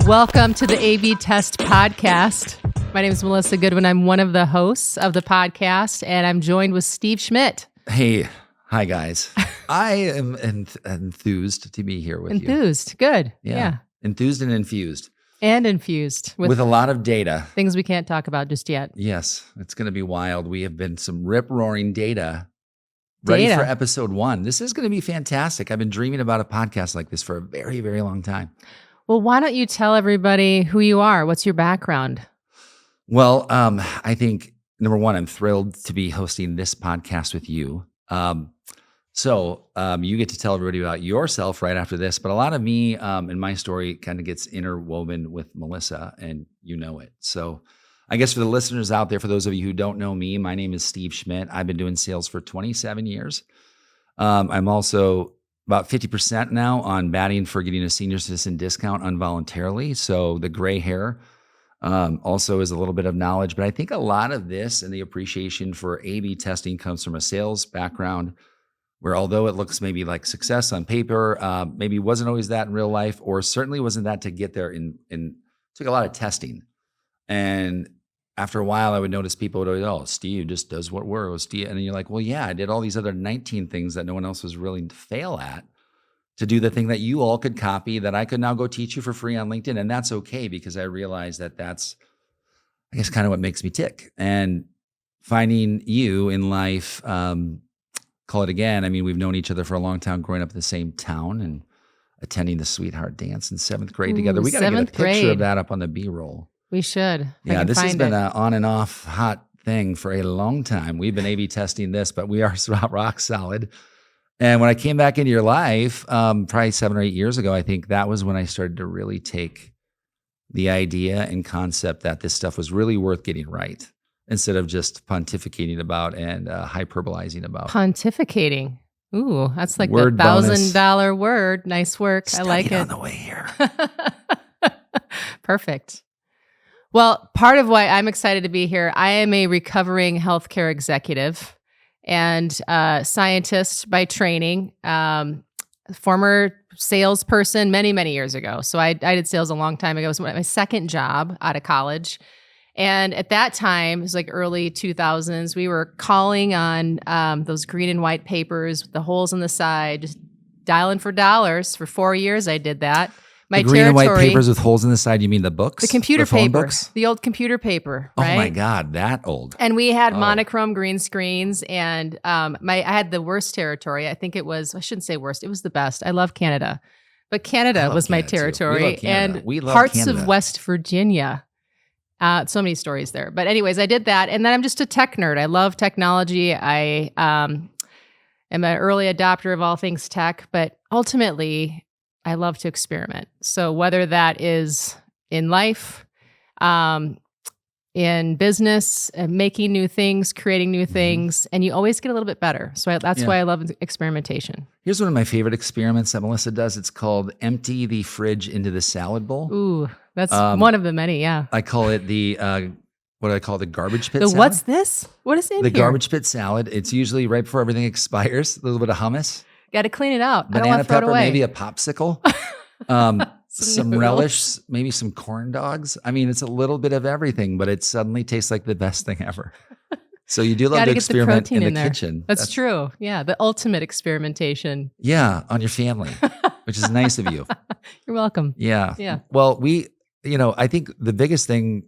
Welcome to the A/B Test Podcast. My name is Melissa Goodwin. I'm one of the hosts of the podcast, and I'm joined with Steve Schmidt. Hey, hi guys. I am enthused to be here with you. Enthused, good. Yeah. Enthused and infused. And infused With a lot of data. Things we can't talk about just yet. Yes, it's going to be wild. We have been some rip-roaring data ready for episode 1. This is going to be fantastic. I've been dreaming about a podcast like this for a very, very long time. Well, why don't you tell everybody who you are? What's your background? Well, I think, number one, I'm thrilled to be hosting this podcast with you. So you get to tell everybody about yourself right after this, but a lot of me and my story kind of gets interwoven with Melissa, and you know it. So I guess for the listeners out there, for those of you who don't know me, my name is Steve Schmidt. I've been doing sales for 27 years. I'm also about 50% now on batting for getting a senior citizen discount involuntarily. So the gray hair also is a little bit of knowledge, but I think a lot of this and the appreciation for A/B testing comes from a sales background, where although it looks maybe like success on paper, maybe wasn't always that in real life, or certainly wasn't that to get there. Took a lot of testing. And after a while, I would notice people would always, oh, Steve just does what works. And then you're like, well, yeah, I did all these other 19 things that no one else was willing to fail at to do the thing that you all could copy that I could now go teach you for free on LinkedIn. And that's okay, because I realized that that's, I guess, kind of what makes me tick. And finding you in life, call it again. I mean, we've known each other for a long time, growing up in the same town and attending the sweetheart dance in 7th grade together. We got to get a picture of that up on the B-roll. We should. Yeah, this has been an on and off hot thing for a long time. We've been A/B testing this, but we are rock solid. And when I came back into your life, probably 7 or 8 years ago, I think that was when I started to really take the idea and concept that this stuff was really worth getting right, instead of just pontificating about and hyperbolizing about. Pontificating. Ooh, that's like word the $1,000 word. Nice work. Studied I like it. on the way here. Perfect. Well, part of why I'm excited to be here, I am a recovering healthcare executive and scientist by training, former salesperson many, many years ago. So I did sales a long time ago. It was my second job out of college. And at that time, it was like early 2000s, we were calling on those green and white papers with the holes in the side, just dialing for dollars. For 4 years, I did that. My the green and white papers with holes in the side, you mean the books? The computer paper. Books? The old computer paper, right? Oh my God, that old. And we had monochrome green screens, and I had the worst territory. I think it was, I shouldn't say worst, it was the best. I love Canada. But Canada was my territory. And parts of West Virginia. So many stories there. But anyways, I did that. And then I'm just a tech nerd. I love technology. I am an early adopter of all things tech. But ultimately, I love to experiment. So whether that is in life, in business, making new things, creating new things, and you always get a little bit better. So that's why I love experimentation. Here's one of my favorite experiments that Melissa does. It's called empty the fridge into the salad bowl. Ooh, that's one of the many, yeah. I call it the, what do I call the garbage pit salad? What's this? What is in here? The garbage pit salad. It's usually right before everything expires. A little bit of hummus. Got to clean it out. Banana pepper, maybe a popsicle. Some relish, maybe some corn dogs. I mean, it's a little bit of everything, but it suddenly tastes like the best thing ever. So you do love to experiment in the kitchen. That's true. Yeah, the ultimate experimentation. Yeah, on your family, which is nice of you. You're welcome. Yeah. Well, I think the biggest thing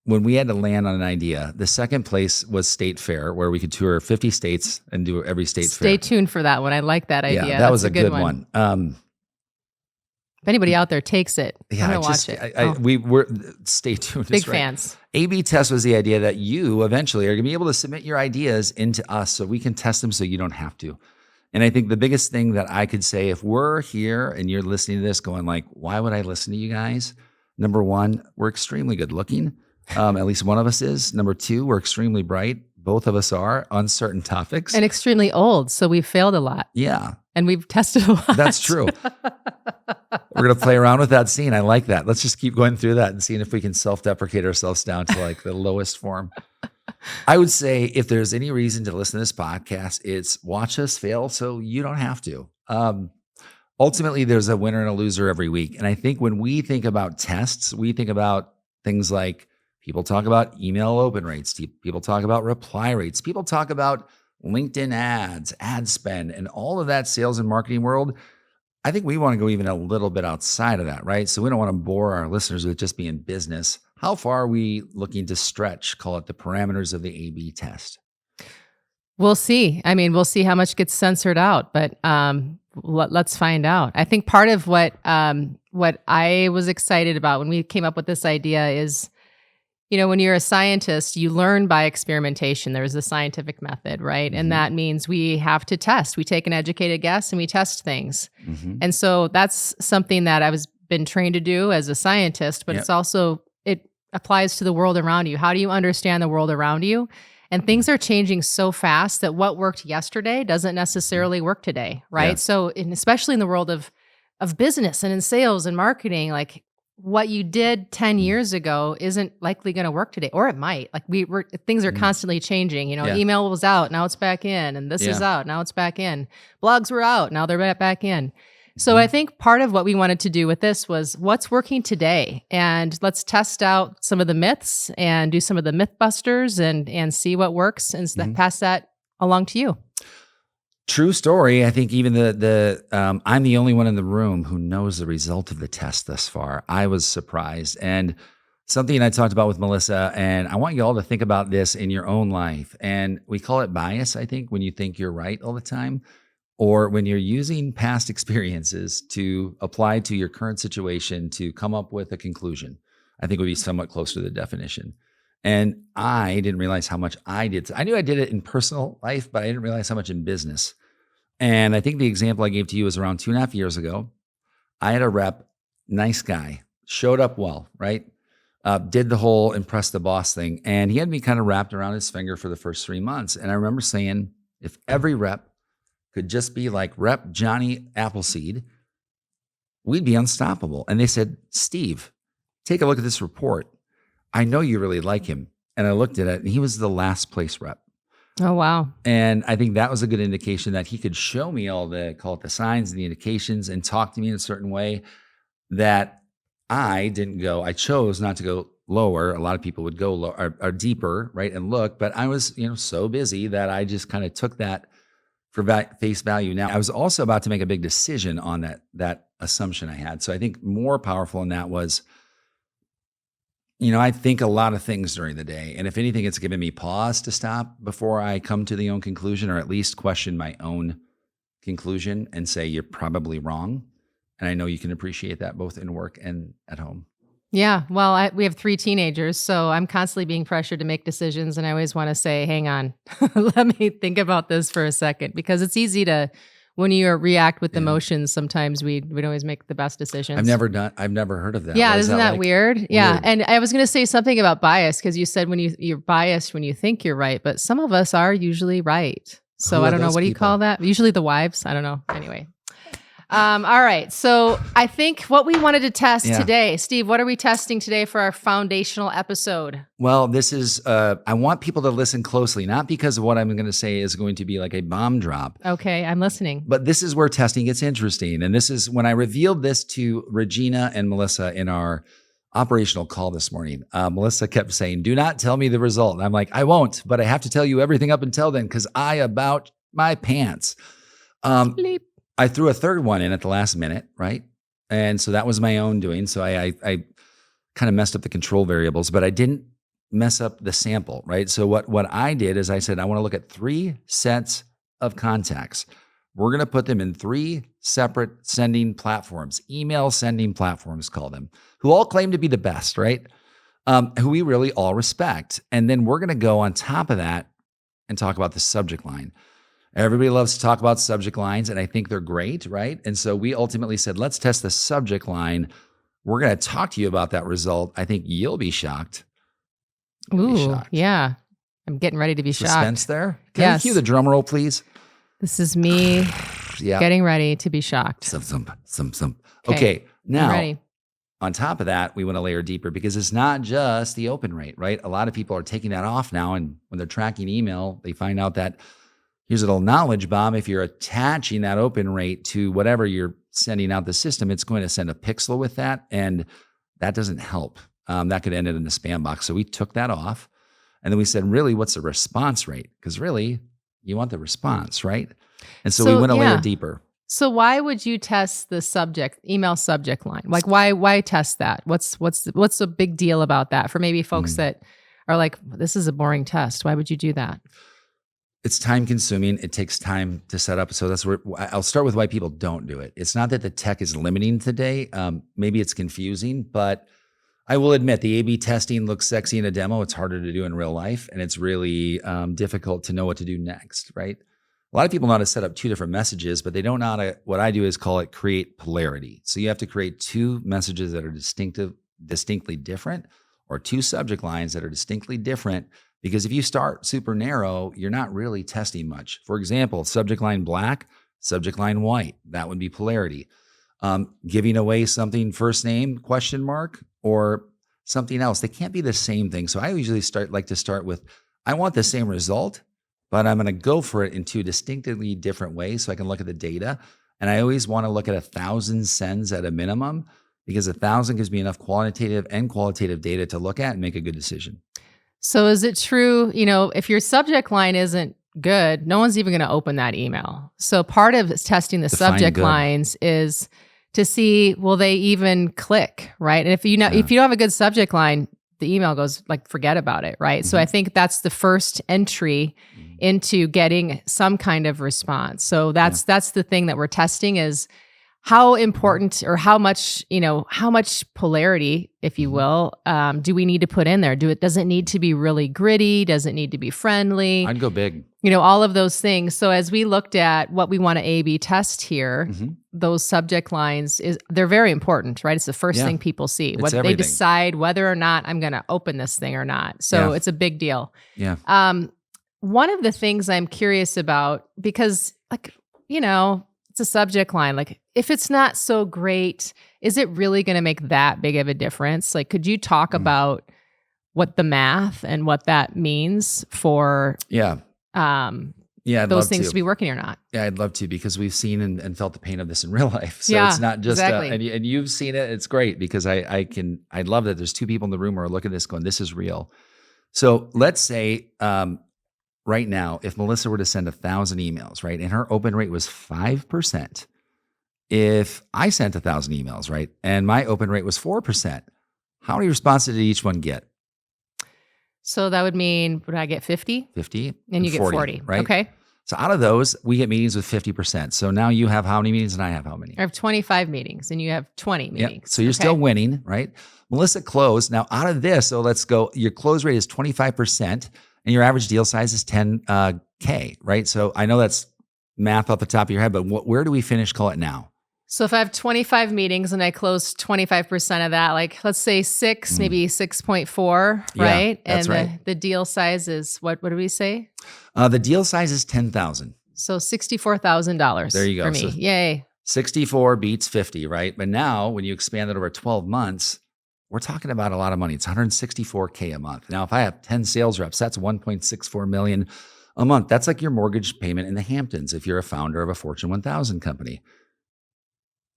when we had to land on an idea, the second place was State Fair, where we could tour 50 states and do every state fair. Stay tuned for that one. I like that idea. Yeah, that was a good one. If anybody out there takes it, I'm going to watch it. Stay tuned. Big fans. A/B test was the idea that you eventually are going to be able to submit your ideas into us so we can test them so you don't have to. And I think the biggest thing that I could say, if we're here and you're listening to this going like, why would I listen to you guys? Number one, we're extremely good looking. At least one of us is. Number two, we're extremely bright. Both of us are on certain topics. And extremely old, so we've failed a lot. Yeah. And we've tested a lot. That's true. We're going to play around with that scene. I like that. Let's just keep going through that and seeing if we can self-deprecate ourselves down to like the lowest form. I would say if there's any reason to listen to this podcast, it's watch us fail so you don't have to. ultimately there's a winner and a loser every week. And I think when we think about tests, we think about things like people talk about email open rates, people talk about reply rates, people talk about LinkedIn ads, ad spend, and all of that sales and marketing world. I think we want to go even a little bit outside of that, right? So we don't want to bore our listeners with just being business. How far are we looking to stretch, call it the parameters of the A/B test? We'll see. I mean, we'll see how much gets censored out, but let's find out. I think part of what I was excited about when we came up with this idea is, when you're a scientist, you learn by experimentation. There's a scientific method, right? Mm-hmm. And that means we have to test. We take an educated guess and we test things. Mm-hmm. And so that's something that been trained to do as a scientist, but Yep. it's also, it applies to the world around you. How do you understand the world around you? And things are changing so fast that what worked yesterday doesn't necessarily work today, right? Yeah. So, especially in the world of business and in sales and marketing, like what you did 10 years ago isn't likely going to work today, or it might. Like things are constantly changing. Yeah. Email was out, now it's back in, and this is out, now it's back in. Blogs were out, now they're back in. So I think part of what we wanted to do with this was what's working today, and let's test out some of the myths and do some of the myth busters and see what works, and pass that along to you. True story. I think even I'm the only one in the room who knows the result of the test thus far. I was surprised, and something I talked about with Melissa, and I want you all to think about this in your own life. And we call it bias, I think, when you think you're right all the time, or when you're using past experiences to apply to your current situation to come up with a conclusion. I think would be somewhat close to the definition. And I didn't realize how much I did. I knew I did it in personal life, but I didn't realize how much in business. And I think the example I gave to you was around 2.5 years ago. I had a rep, nice guy, showed up well, right? Did the whole impress the boss thing. And he had me kind of wrapped around his finger for the first 3 months. And I remember saying, if every rep could just be like Rep Johnny Appleseed, we'd be unstoppable. And they said, Steve, take a look at this report. I know you really like him. And I looked at it, and he was the last place rep. Oh, wow. And I think that was a good indication that he could show me all call it the signs and the indications, and talk to me in a certain way that I chose not to go lower. A lot of people would go lower or deeper, right? And look, but I was, so busy that I just kind of took that for face value. Now, I was also about to make a big decision on that assumption I had. So I think more powerful in that was, I think a lot of things during the day. And if anything, it's given me pause to stop before I come to the own conclusion, or at least question my own conclusion and say, you're probably wrong. And I know you can appreciate that both in work and at home. Yeah. Well, we have 3 teenagers, so I'm constantly being pressured to make decisions. And I always want to say, hang on, let me think about this for a second, because it's easy to, when you react with emotions, sometimes we don't always make the best decisions. I've never heard of that. Yeah. Isn't that weird? Yeah. And I was going to say something about bias, because you said you're biased when you think you're right, but some of us are usually right. So I don't know. What do you call that? Usually the wives. I don't know. Anyway. All right. So I think what we wanted to test today, Steve, what are we testing today for our foundational episode? Well, this is, I want people to listen closely, not because of what I'm going to say is going to be like a bomb drop. Okay. I'm listening. But this is where testing gets interesting. And this is when I revealed this to Regina and Melissa in our operational call this morning. Melissa kept saying, do not tell me the result. And I'm like, I won't, but I have to tell you everything up until then, because I about my pants. Bleep. I threw a third one in at the last minute, right? And so that was my own doing. So I kind of messed up the control variables, but I didn't mess up the sample, right? So what I did is I said, I want to look at 3 sets of contacts. We're going to put them in 3 separate sending platforms, email sending platforms, call them, who all claim to be the best, right? Who we really all respect. And then we're going to go on top of that and talk about the subject line. Everybody loves to talk about subject lines, and I think they're great, right? And so we ultimately said, let's test the subject line. We're going to talk to you about that result. I think you'll be shocked. Ooh, yeah. I'm getting ready to be shocked. Suspense there? Can you cue the drum roll, please? This is me getting ready to be shocked. Okay, now, on top of that, we want to layer deeper, because it's not just the open rate, right? A lot of people are taking that off now, and when they're tracking email, they find out that Here's a little knowledge bomb. If you're attaching that open rate to whatever you're sending out the system, it's going to send a pixel with that. And that doesn't help. That could end it in the spam box. So we took that off. And then we said, really, what's the response rate? Because really, you want the response, right? And so we went a layer deeper. So why would you test the email subject line? Like why test that? What's the big deal about that for maybe folks that are like, this is a boring test. Why would you do that? It's time consuming. It takes time to set up. So that's where I'll start with why people don't do it. It's not that the tech is limiting today. Maybe it's confusing, but I will admit the A/B testing looks sexy in a demo. It's harder to do in real life, and it's really difficult to know what to do next, right? A lot of people know how to set up two different messages, but they don't know how to, what I do is call it create polarity. So you have to create two messages that are distinctly different, or two subject lines that are distinctly different, because if you start super narrow, you're not really testing much. For example, subject line black, subject line white, that would be polarity. Giving away something first name, question mark, or something else. They can't be the same thing. So I usually like to start with, I want the same result, but I'm going to go for it in two distinctly different ways so I can look at the data. And I always want to look at 1,000 sends at a minimum, because 1,000 gives me enough quantitative and qualitative data to look at and make a good decision. So is it true, if your subject line isn't good, no one's even going to open that email. So part of testing the subject lines is to see, will they even click, right? And if you don't have a good subject line, the email goes like, forget about it, right? Mm-hmm. So I think that's the first entry into getting some kind of response. So that's the thing that we're testing is how important or how much polarity, if you will, do we need to put in there? Does it need to be really gritty? Does it need to be friendly? I'd go big. All of those things. So as we looked at what we want to A/B test here, those subject lines they're very important, right? It's the first thing people see. What they decide whether or not I'm going to open this thing or not. So it's a big deal. Yeah. One of the things I'm curious about, because it's a subject line, like if it's not so great, is it really going to make that big of a difference? Like, could you talk about what the math and what that means for those things to be working or not? Yeah, I'd love to, because we've seen and felt the pain of this in real life. So it's not just, and you've seen it. It's great, because I love that there's two people in the room who are looking at this going, this is real. So let's say right now, if Melissa were to send 1,000 emails, right, and her open rate was 5%, if I sent 1,000 emails, right, and my open rate was 4%, how many responses did each one get? So that would mean, would I get 50? 50. And you get 40, right? Okay. So out of those, we get meetings with 50%. So now you have how many meetings and I have how many? I have 25 meetings and you have 20 meetings. Yep. So you're still winning, right? Melissa closed. Now out of this, so let's go, your close rate is 25% and your average deal size is 10K, right? So I know that's math off the top of your head, but where do we finish? Call it now. So if I have 25 meetings and I close 25% of that, like let's say maybe 6.4, right? Yeah, that's and the deal size is what do we say? The deal size is $10,000. So $64,000. There you go. For me. So yay. 64 beats 50, right? But now when you expand it over 12 months, we're talking about a lot of money. It's $164K a month. Now, if I have 10 sales reps, that's $1.64 million a month. That's like your mortgage payment in the Hamptons if you're a founder of a Fortune 1000 company.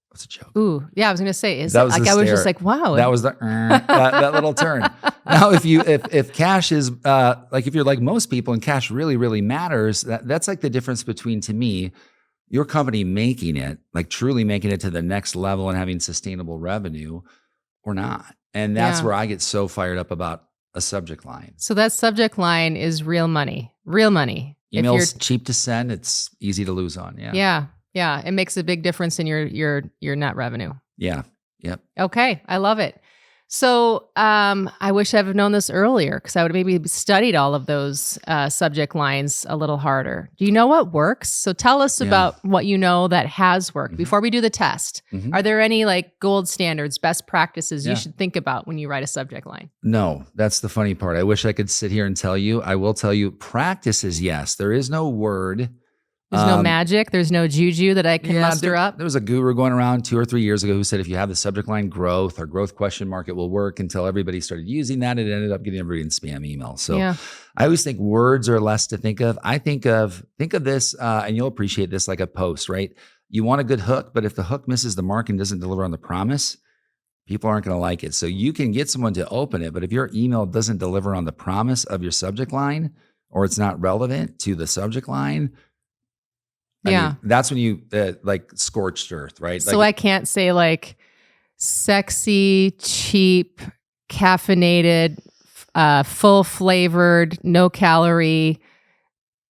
What's a joke? Ooh, yeah, I was going to say, I was just like, wow. That was that little turn. Now, if cash is like, if you're like most people and cash really, really matters, that's like the difference between, to me, your company making it, like truly making it to the next level and having sustainable revenue or not. And that's where I get so fired up about a subject line. So that subject line is real money. Real money. Email's cheap to send. It's easy to lose on. Yeah, it makes a big difference in your net revenue. Yeah. Yep. Okay, I love it. So I wish I would have known this earlier, because I would have maybe studied all of those subject lines a little harder. Do you know what works? So tell us about what you know that has worked before we do the test. Are there any like gold standards, best practices you should think about when you write a subject line? No, that's the funny part. I wish I could sit here and tell you. I will tell you, practice is yes. There is no word There's no magic. There's no juju that I can muster up. There was a guru going around 2 or 3 years ago who said if you have the subject line growth or growth question mark, it will work, until everybody started using that. It ended up getting everybody in spam emails. So I always think words are less to think of. I think of this, and you'll appreciate this, like a post, right? You want a good hook, but if the hook misses the mark and doesn't deliver on the promise, people aren't going to like it. So you can get someone to open it, but if your email doesn't deliver on the promise of your subject line, or it's not relevant to the subject line, I mean, that's when you like scorched earth, right? So I can't say like sexy, cheap, caffeinated, full flavored, no calorie,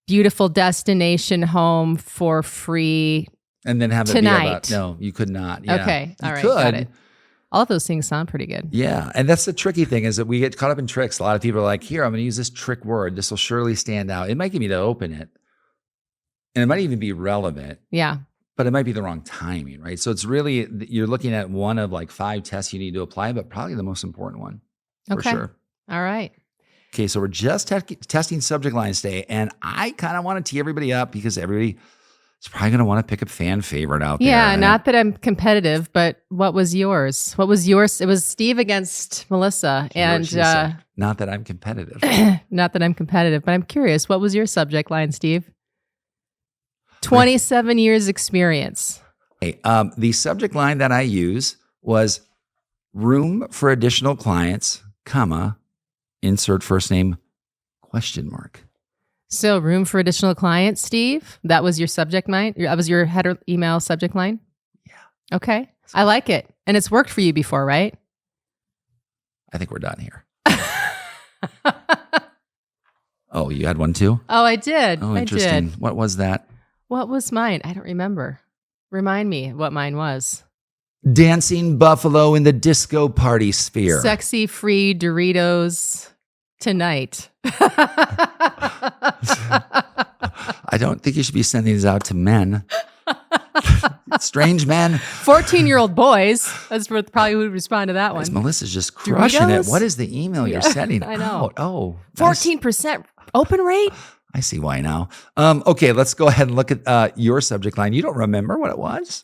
beautiful destination home for free. And then have it tonight. Be about, no, you could not. Yeah. Okay. All right. Got it. All of those things sound pretty good. Yeah. And that's the tricky thing, is that we get caught up in tricks. A lot of people are like, here, I'm going to use this trick word. This will surely stand out. It might get me to open it. And it might even be relevant. Yeah. But it might be the wrong timing, right? So it's really, you're looking at one of like 5 tests you need to apply, but probably the most important one for sure. All right. Okay. So we're just testing subject lines today. And I kind of want to tee everybody up because everybody is probably going to want to pick a fan favorite out there. Yeah. Not that I'm competitive, but what was yours? What was yours? It was Steve against Melissa. And not that I'm competitive. Not that I'm competitive, but I'm curious. What was your subject line, Steve? 27 years experience. Hey, the subject line that I use was room for additional clients, comma, insert first name, question mark. So room for additional clients, Steve? That was your subject line? That was your header email subject line? Yeah. Okay. I like it. And it's worked for you before, right? I think we're done here. Oh, you had one too? Oh, I did. Oh, interesting. I did. What was that? What was mine? I don't remember. Remind me what mine was. Dancing buffalo in the disco party sphere. Sexy free Doritos tonight. I don't think you should be sending these out to men. Strange men. 14-year-old boys. That's probably who would respond to that one. Melissa's just crushing Doritos? it. What is the email you're sending I know. out? Oh, 14% open rate? I see why now. Okay, let's go ahead and look at your subject line. You don't remember what it was?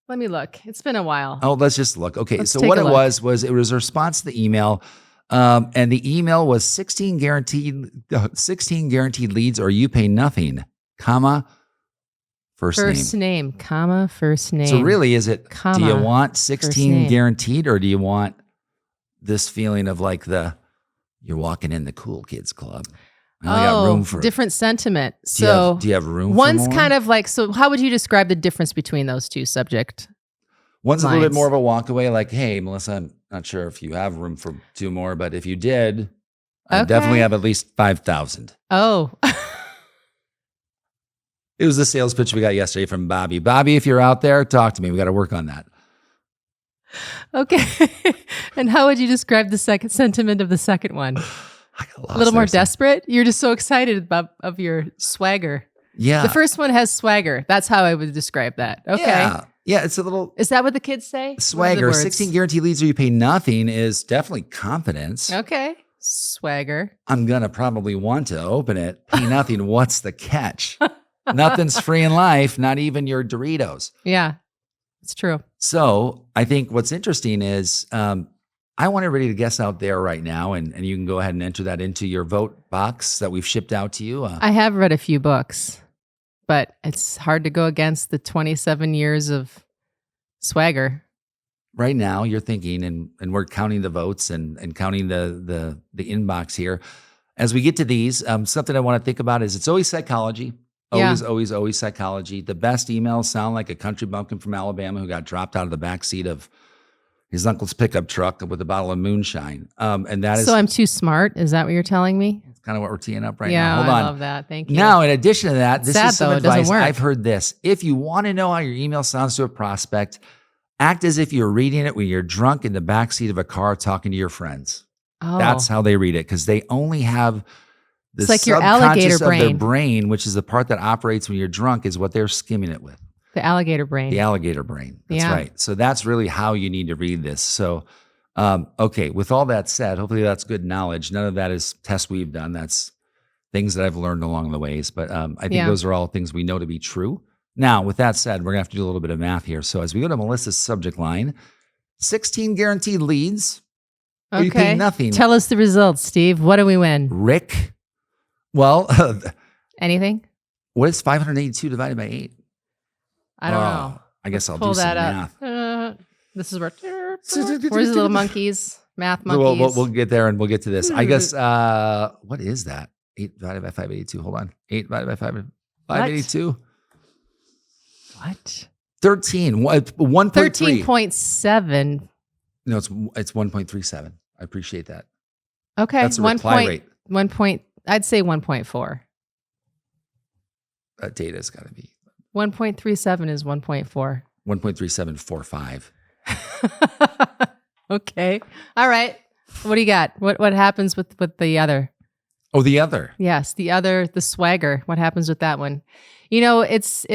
Let me look. It's been a while. Oh, let's just look. Okay, so what it was it was a response to the email. And the email was 16 guaranteed leads, or you pay nothing, comma, first name, comma, first name. So really, is it, comma, do you want 16 guaranteed, or do you want this feeling of like you're walking in the cool kids club? I only got room for different sentiment. So do you have room one's for more? kind of like, so how would you describe the difference between those two subject One's lines? A little bit more of a walk away, like, hey, Melissa, I'm not sure if you have room for 2 more, but if you did, I definitely have at least 5,000. Oh. It was the sales pitch we got yesterday from Bobby. Bobby, if you're out there, talk to me. We got to work on that. Okay. And how would you describe the second sentiment of the second one? A little more desperate? You're just so excited of your swagger. Yeah. The first one has swagger. That's how I would describe that. Okay. Yeah, it's a little... Is that what the kids say? Swagger. 16 guaranteed leads or you pay nothing is definitely confidence. Okay. Swagger. I'm going to probably want to open it. Pay nothing. What's the catch? Nothing's free in life, not even your Doritos. Yeah, it's true. So I think what's interesting is I want everybody to guess out there right now, and you can go ahead and enter that into your vote box that we've shipped out to you. I have read a few books, but it's hard to go against the 27 years of swagger. Right now, you're thinking, and we're counting the votes and counting the inbox here. As we get to these, something I want to think about is it's always psychology. Always psychology. The best emails sound like a country bumpkin from Alabama who got dropped out of the backseat of his uncle's pickup truck with a bottle of moonshine. And that is... So I'm too smart? Is that what you're telling me? It's kind of what we're teeing up right now. Yeah, Hold on. I love that. Thank you. Now, in addition to that, this is some advice. Work. I've heard this. If you want to know how your email sounds to a prospect, act as if you're reading it when you're drunk in the backseat of a car talking to your friends. Oh. That's how they read it, because they only have... It's like your alligator brain. Of their brain, which is the part that operates when you're drunk, is what they're skimming it with. The alligator brain. The alligator brain. That's right. So that's really how you need to read this. So, okay, with all that said, hopefully that's good knowledge. None of that is tests we've done. That's things that I've learned along the ways. But I think Yeah. those are all things we know to be true. Now, with that said, we're going to have to do a little bit of math here. So as we go to Melissa's subject line, 16 guaranteed leads. Or you pay Okay. nothing. Tell us the results, Steve. What do we win? Rick, well, Anything? what is 582 divided by 8? I don't know. I guess I'll Pull do some that math. up. This is where. Where's the little monkeys? Math So monkeys. we'll get there and we'll get to this. I guess, what is that? 8 divided by 582. Hold on. 8 divided by 582. What? 13. 1.3. 13.7. No, it's 1.37. I appreciate that. Okay. That's the reply rate. I'd say 1.4. That data's got to be 1.37 is 1.4. 1.3745. Okay. All right. What do you got? What happens with the other? Oh, the other. Yes, the swagger. What happens with that one? It's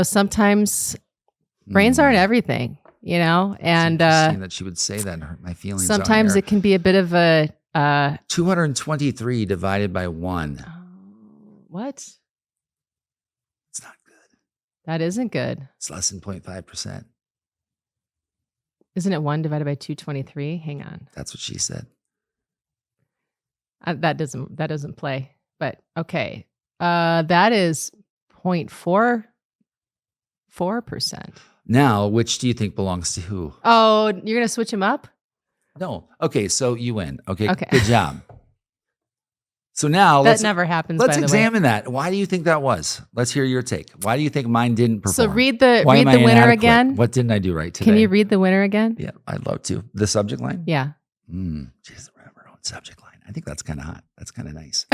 sometimes brains aren't everything, and interesting that she would say that and hurt my feelings. sometimes it can be a bit of a 223 divided by 1. what? It's not good. That isn't good. It's less than 0.5%. Isn't it 1 divided by 223? Hang on. That's what she said. That doesn't play. But okay. That is 0.44%. Now, which do you think belongs to who? Oh, you're going to switch them up? No. Okay, so you win. Okay. Okay. Good job. So now That never happens, let's by the way. examine that. Why do you think that was? Let's hear your take. Why do you think mine didn't perform? So read the Why am I winner inadequate? again. What didn't I do right today? Can you read the winner again? Yeah, I'd love to. The subject line? Yeah. She doesn't remember her own subject line. I think that's kind of hot. That's kind of nice.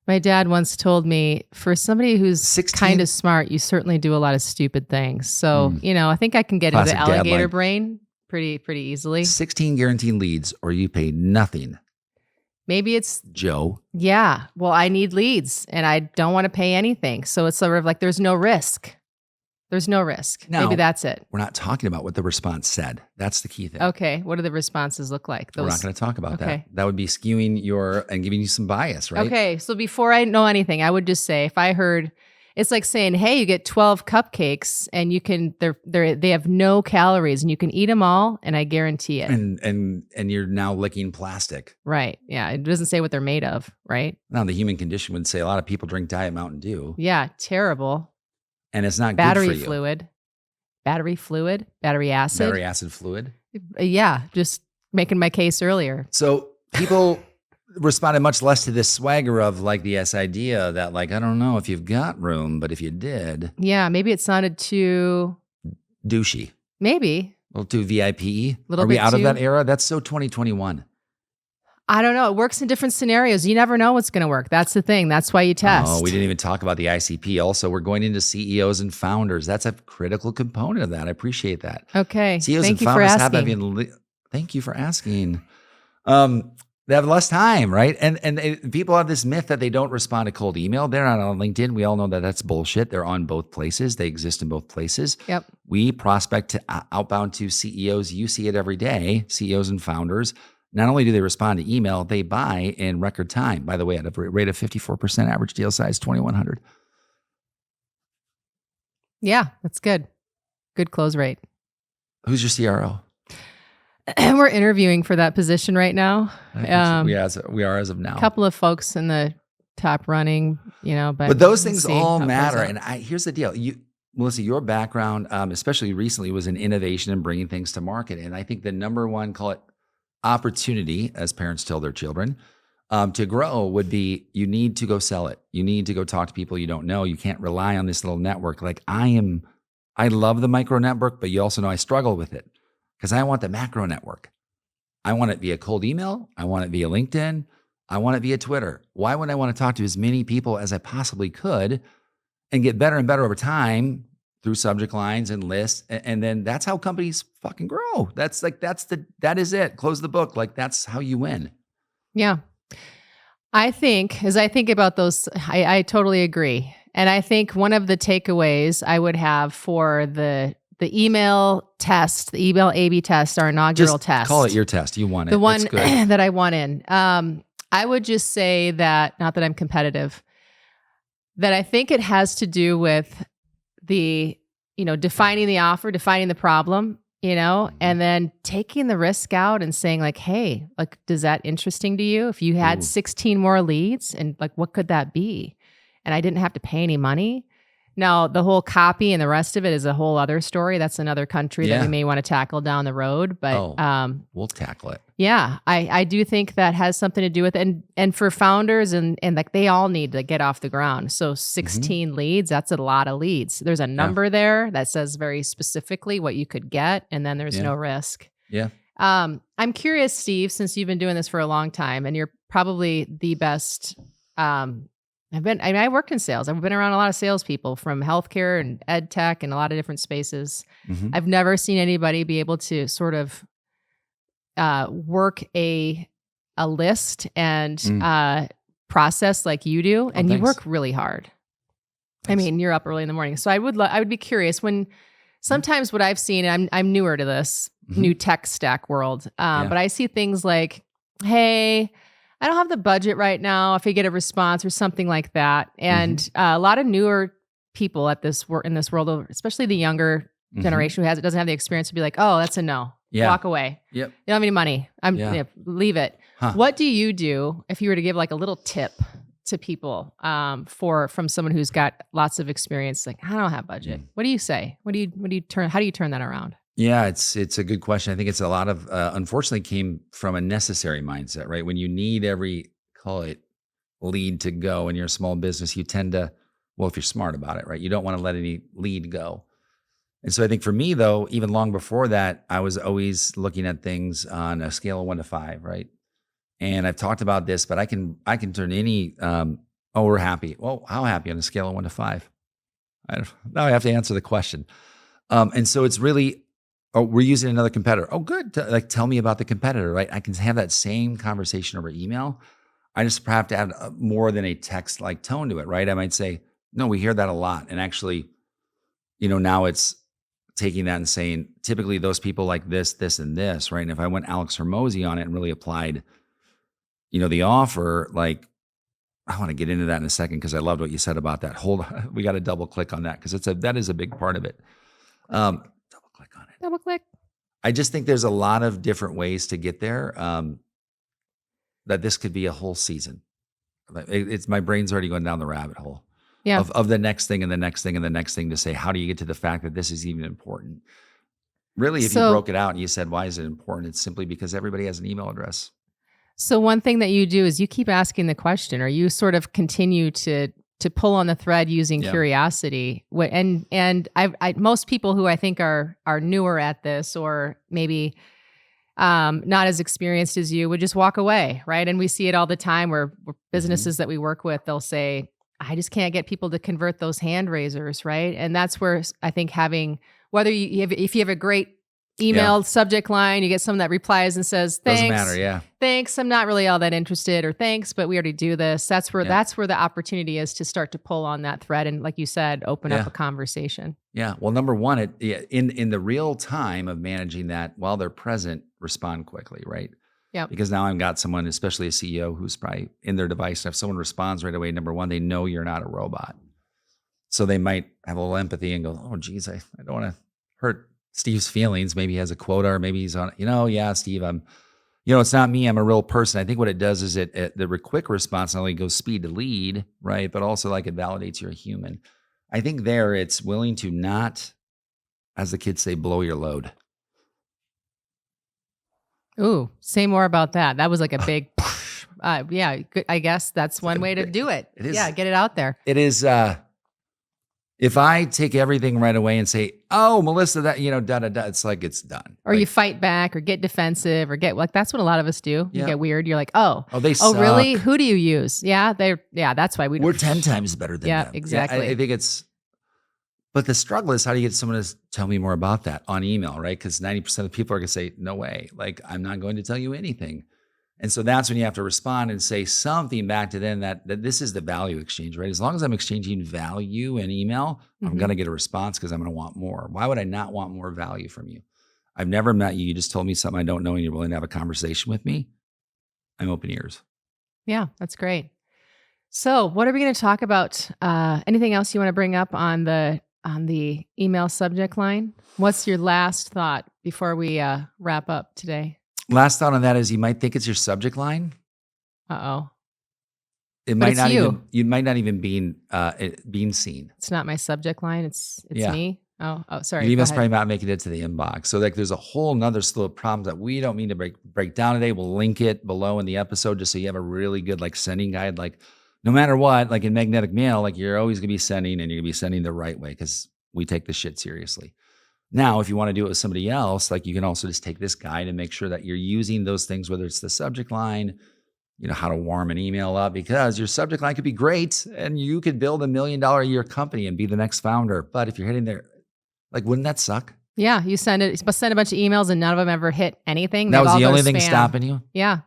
My dad once told me, for somebody who's 16 kind of smart, you certainly do a lot of stupid things. So, I think I can get into Classic the dad alligator line. brain pretty easily. 16 guaranteed leads or you pay nothing. Maybe it's, Joe. yeah, well, I need leads and I don't want to pay anything. So it's sort of like there's no risk. There's no risk. Now, Maybe that's it. We're not talking about what the response said. That's the key thing. Okay. What do the responses look like? We're not going to talk about Okay. that. That would be skewing and giving you some bias, right? Okay. So before I know anything, I would just say, if I heard, it's like saying, hey, you get 12 cupcakes and they have no calories and you can eat them all and I guarantee it. And you're now licking plastic. Right. Yeah. It doesn't say what they're made of, right? Now the human condition would say a lot of people drink Diet Mountain Dew. Yeah. Terrible. And it's not Battery good for you. fluid, battery acid. Battery acid fluid. Yeah. Just making my case earlier. So people responded much less to this swagger of like this idea that like, I don't know if you've got room, but if you did. Yeah. Maybe it sounded too Douchey. maybe. A little too VIP. Little Are we bit out of too- that era? That's so 2021. I don't know. It works in different scenarios. You never know what's going to work. That's the thing. That's why you test. Oh, we didn't even talk about the ICP. Also, we're going into CEOs and founders. That's a critical component of that. I appreciate that. Okay. CEOs Thank and you for founders have asking. thank you for asking. They have less time, right? And people have this myth that they don't respond to cold email. They're not on LinkedIn. We all know that that's bullshit. They're on both places. They exist in both places. Yep. We prospect to outbound to CEOs. You see it every day, CEOs and founders. Not only do they respond to email, they buy in record time. By the way, at a rate of 54%, average deal size 2,100. Yeah, that's good. Good close rate. Who's your CRO? And we're interviewing for that position right now. We are as of now. A couple of folks in the top running, But those things we'll see all how it matter. plays out. And here's the deal. Melissa, your background, especially recently, was in innovation and bringing things to market. And I think the number one, call it opportunity, as parents tell their children, to grow would be you need to go sell it. You need to go talk to people you don't know. You can't rely on this little network. Like I love the micro network, but you also know I struggle with it because I want the macro network. I want it via cold email. I want it via LinkedIn. I want it via Twitter. Why would I want to talk to as many people as I possibly could and get better and better over time through subject lines and lists? And then that's how companies fucking grow. That is it. Close the book. Like that's how you win. Yeah. I think, as I think about those, I totally agree. And I think one of the takeaways I would have for the the email test, the email A/B test, our inaugural Just test. call it your test. You want it. The one It's good. that I want in. I would just say that, not that I'm competitive, that I think it has to do with the, defining the offer, defining the problem, and then taking the risk out and saying like, hey, like, does that interesting to you? If you had Ooh. 16 more leads, and like, what could that be? And I didn't have to pay any money. Now, the whole copy and the rest of it is a whole other story. That's another country that we Yeah. may want to tackle down the road. But We'll tackle it. yeah, I do think that has something to do with it. And for founders and like, they all need to get off the ground. So 16 leads, that's a lot of leads. There's a number there that says very specifically what you could get, and then there's no risk. Yeah. I'm curious, Steve, since you've been doing this for a long time and you're probably the best. I worked in sales. I've been around a lot of salespeople from healthcare and ed tech and a lot of different spaces. I've never seen anybody be able to sort of work a list and process like you do, and you work really hard. Thanks. I mean, you're up early in the morning, so I would be curious when sometimes what I've seen. And I'm newer to this new tech stack world, but I see things like, hey, I don't have the budget right now. If I get a response or something like that, and a lot of newer people in this world, especially the younger generation who doesn't have the experience, to be like, oh, that's a no. Yeah. Walk away. Yep. You don't have any money. Leave it. Huh. What do you do if you were to give like a little tip to people from someone who's got lots of experience? Like, I don't have budget. What do you say? How do you turn that around? Yeah, it's a good question. I think it's a lot of, unfortunately, came from a necessary mindset, right? When you need every, call it, lead to go in your small business, you tend to, well, if you're smart about it, right? You don't want to let any lead go. And so I think for me, though, even long before that, I was always looking at things on a scale of 1 to 5, right? And I've talked about this, but I can turn any, we're happy. Well, how happy on a scale of 1 to 5? Now I have to answer the question. And so it's really, we're using another competitor. Oh, good. Tell me about the competitor, right? I can have that same conversation over email. I just have to add more than a text-like tone to it, right? I might say, no, we hear that a lot. And actually, now it's taking that and saying, typically those people like this, this, and this, right? And if I went Alex Hormozy on it and really applied, the offer, like, I want to get into that in a second because I loved what you said about that. Hold on. We got to double click on that because that is a big part of it. Double click on it. Double click. I just think there's a lot of different ways to get there. That this could be a whole season. It's my brain's already going down the rabbit hole of the next thing and the next thing and the next thing to say, how do you get to the fact that this is even important? Really, if you broke it out and you said, why is it important? It's simply because everybody has an email address. So one thing that you do is you keep asking the question, or you sort of continue to pull on the thread using curiosity. And most people who I think are newer at this, or maybe not as experienced as you, would just walk away, right? And we see it all the time where businesses that we work with, they'll say, I just can't get people to convert those hand raisers, right? And that's where I think having, if you have a great email subject line, you get someone that replies and says, thanks. Doesn't matter, Thanks, I'm not really all that interested, or thanks, but we already do this. That's where the opportunity is to start to pull on that thread and, like you said, open up a conversation. Yeah. Well, number one, in the real time of managing that while they're present, respond quickly, right? Yeah. Because now I've got someone, especially a CEO, who's probably in their device. If someone responds right away, number one, they know you're not a robot. So they might have a little empathy and go, oh, geez, I don't want to hurt Steve's feelings. Maybe he has a quota, or maybe he's on, Steve, it's not me. I'm a real person. I think what it does is the quick response not only goes speed to lead, right? But also like it validates you're a human. I think it's willing to not, as the kids say, blow your load. Ooh, say more about that. That was like a big, I guess that's one way to do it. It is. Yeah, get it out there. It is, if I take everything right away and say, oh, Melissa, that, it's like it's done. Or you fight back or get defensive or that's what a lot of us do. You get weird. You're like, they suck. Oh, really? Who do you use? Yeah, that's why we're 10 times better than them. Yeah, exactly. I think but the struggle is how do you get someone to tell me more about that on email, right? Because 90% of people are going to say, no way. Like, I'm not going to tell you anything. And so that's when you have to respond and say something back to them that this is the value exchange, right? As long as I'm exchanging value in email, I'm going to get a response because I'm going to want more. Why would I not want more value from you? I've never met you. You just told me something I don't know and you're willing to have a conversation with me. I'm open ears. Yeah, that's great. So what are we going to talk about? Anything else you want to bring up on the email subject line? What's your last thought before we wrap up today? Last thought on that is you might think it's your subject line. Uh-oh. It But might it's not you. even, you might not even being seen. It's not my subject line. It's Yeah. me. Oh, sorry. Your Go email's ahead. probably not making it to the inbox. So like there's a whole nother slew of problems that we don't mean to break down today. We'll link it below in the episode just so you have a really good like sending guide. Like no matter what, like in magnetic mail, like you're always gonna be sending and you're gonna be sending the right way because we take this shit seriously. Now, if you want to do it with somebody else, like you can also just take this guide and make sure that you're using those things, whether it's the subject line, you know, how to warm an email up, because your subject line could be great and you could build $1 million a year company and be the next founder. But if you're hitting there, like, wouldn't that suck? Yeah, you send a bunch of emails and none of them ever hit anything. That They've was all the go only to thing spam. stopping you? Yeah.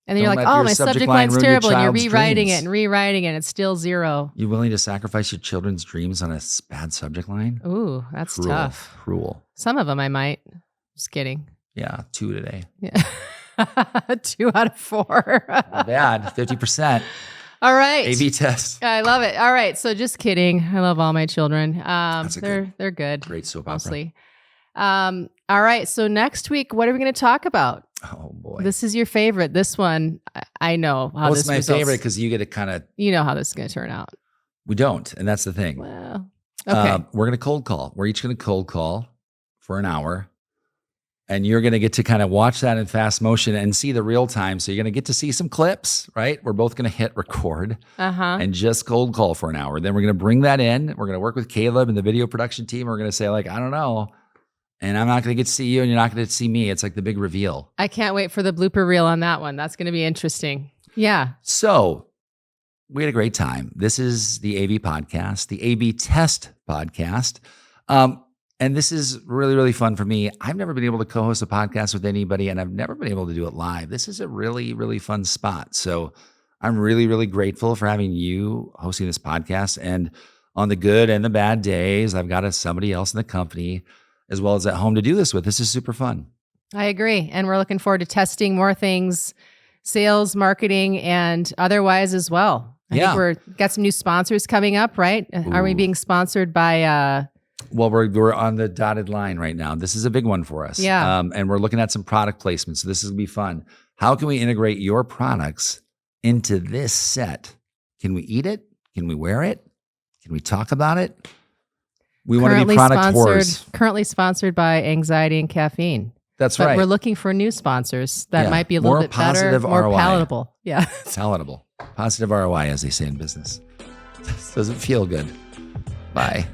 And then you're Don't like, let oh, your my subject subject line line's ruin your terrible. And you're child's rewriting it dreams. and rewriting it. And it's still zero. You willing to sacrifice your children's dreams on a bad subject line? Ooh, that's Cruel. tough. Cruel. Some of them I might. Just kidding. Yeah, 2 today. Yeah. 2 out of 4. Not bad. 50%. All right. A/B test. I love it. All right. So just kidding. I love all my children. That's a They're good. Great soap opera. Mostly. All right. So next week, what are we going to talk about? Oh boy. This is your favorite. This one, I know how Well, this it's my results. favorite because you get to kind of, You know how this is going to turn out. we don't. And that's the thing. Well, okay. We're going to cold call. We're each going to cold call for an hour. And you're going to get to kind of watch that in fast motion and see the real time. So you're going to get to see some clips, right? We're both going to hit record and just cold call for an hour. Then we're going to bring that in. We're going to work with Caleb and the video production team. We're going to say like, I don't know. And I'm not going to get to see you and you're not going to see me. It's like the big reveal. I can't wait for the blooper reel on that one. That's going to be interesting. Yeah. So we had a great time. This is the AV podcast, the A/B test podcast. And this is really, really fun for me. I've never been able to co-host a podcast with anybody, and I've never been able to do it live. This is a really, really fun spot. So I'm really, really grateful for having you hosting this podcast. And on the good and the bad days, I've got somebody else in the company as well as at home to do this with. This is super fun. I agree. And we're looking forward to testing more things, sales, marketing, and otherwise as well. I think we're got some new sponsors coming up, right? Are we being sponsored by... Well, we're on the dotted line right now. This is a big one for us. Yeah. And we're looking at some product placement. So this is going to be fun. How can we integrate your products into this set? Can we eat it? Can we wear it? Can we talk about it? We want to be product whores. Currently sponsored by Anxiety and Caffeine. That's but right. We're looking for new sponsors that might be a little More bit better, positive more ROI. palatable. Yeah. Palatable. Positive ROI, as they say in business. Doesn't feel good. Bye.